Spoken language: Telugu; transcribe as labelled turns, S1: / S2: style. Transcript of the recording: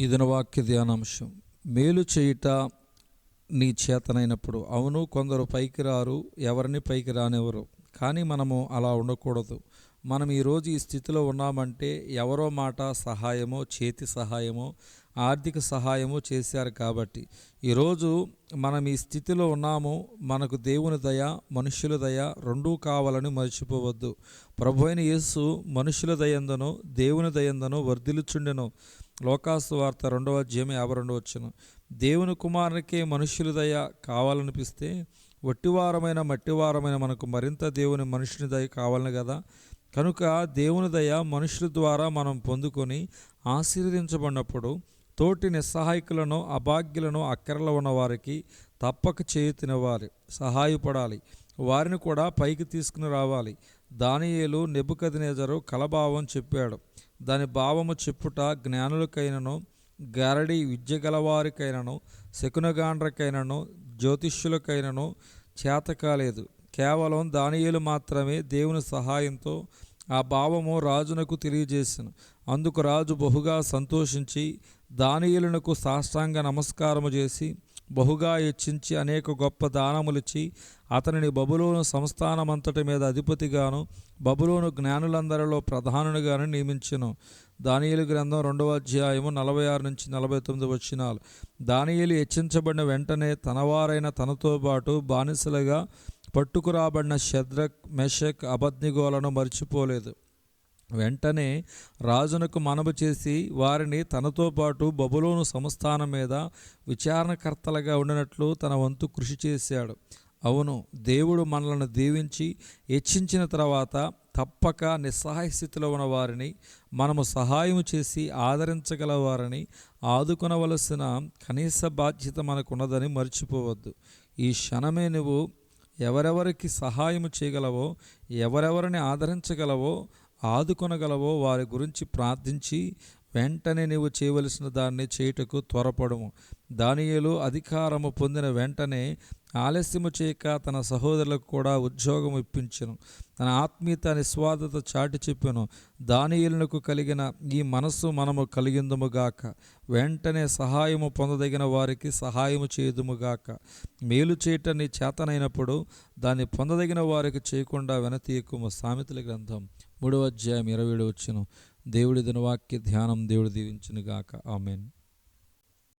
S1: ఈ దిన వాక్య ధ్యానాంశం, మేలు చేయుట నీ చేతనైనప్పుడు. అవును, కొందరు పైకి రారు, ఎవరిని పైకి రానివ్వరు. కానీ మనము అలా ఉండకూడదు. మనం ఈరోజు ఈ స్థితిలో ఉన్నామంటే ఎవరో మాట సహాయమో, చేతి సహాయమో, ఆర్థిక సహాయమో చేశారు కాబట్టి ఈరోజు మనం ఈ స్థితిలో ఉన్నాము. మనకు దేవుని దయ, మనుష్యుల దయ రెండూ కావాలని మర్చిపోవద్దు. ప్రభువైన యేసు మనుష్యుల దయందను దేవుని దయందను వర్ధిల్లుచుండెను. లోకాసు వార్త 2వ అధ్యాయం 52 దేవుని కుమారునికే మనుష్యుల దయ కావాలనిపిస్తే వట్టివారమైన మట్టివారమైన మనకు మరింత దేవుని మనుషుని దయ కావాలని కదా. కనుక దేవుని దయ మనుషుల ద్వారా మనం పొందుకొని ఆశీర్వదించబడినప్పుడు తోటి నిస్సహాయకులను, అభాగ్యులను, అక్కరలో ఉన్న వారికి తప్పక చేయుతినివ్వాలి, సహాయపడాలి, వారిని కూడా పైకి తీసుకుని రావాలి. దానియేలు నెబుకద్నెజరు కలభావం చెప్పాడు. దాని భావము చెప్పుట జ్ఞానులకైనను, గారడి విద్య గలవారికైనను, శకునగాండ్రకైనను, జ్యోతిష్యులకైనను చేత కాలేదు. కేవలం దానియేలు మాత్రమే దేవుని సహాయంతో ఆ భావము రాజునకు తెలియజేసెను. అందుకు రాజు బహుగా సంతోషించి దానియేలునకు సాష్టాంగ నమస్కారము చేసి బహుగా హెచ్చించి అనేక గొప్ప దానములిచ్చి అతనిని బబులోను సంస్థానమంతటి మీద అధిపతిగాను, బబులోను జ్ఞానులందరిలో ప్రధానునిగాను నియమించెను. దానియేలు గ్రంథం 2వ అధ్యాయము 46-49 దానియేలు హెచ్చించబడిన వెంటనే తనవారైన తనతో పాటు బానిసలుగా పట్టుకురాబడిన షద్రక్, మెషక్, అబద్నిగోలను మర్చిపోలేదు. వెంటనే రాజునకు మనవి చేసి వారిని తనతో పాటు బబులోను సంస్థానం మీద విచారణకర్తలుగా ఉండినట్లు తన వంతు కృషి చేశాడు. అవును, దేవుడు మనలను దీవించి హెచ్చించిన తర్వాత తప్పక నిస్సహాయ స్థితిలో ఉన్న వారిని మనము సహాయం చేసి ఆదరించగల వారిని ఆదుకొనవలసిన కనీస బాధ్యత మనకున్నదని మర్చిపోవద్దు. ఈ క్షణమే నువ్వు ఎవరెవరికి సహాయం చేయగలవో, ఎవరెవరిని ఆదరించగలవో, ఆదుకొనగలవో వారి గురించి ప్రార్థించి వెంటనే నీవు చేయవలసిన దాన్ని చేయుటకు త్వరపడము. దానియేలు అధికారము పొందిన వెంటనే ఆలస్యము చేయక తన సహోదరులకు కూడా ఉద్యోగం ఇప్పించెను. తన ఆత్మీయత నిస్వార్థత చాటి చెప్పెను. దానియేలునకు కలిగిన ఈ మనస్సు మనము కలిగిందుముగాక. వెంటనే సహాయము పొందదగిన వారికి సహాయము చేయుదుముగాక. మేలు చేయట నీ చేతనైనప్పుడు దాన్ని పొందదగిన వారికి చేయకుండా వెనతీయకుము. సామెతల గ్రంథం 3వ అధ్యాయం 27 దేవుడి దినవాక్య ధ్యానం దేవుడు దీవించునుగాక. ఆమేన్.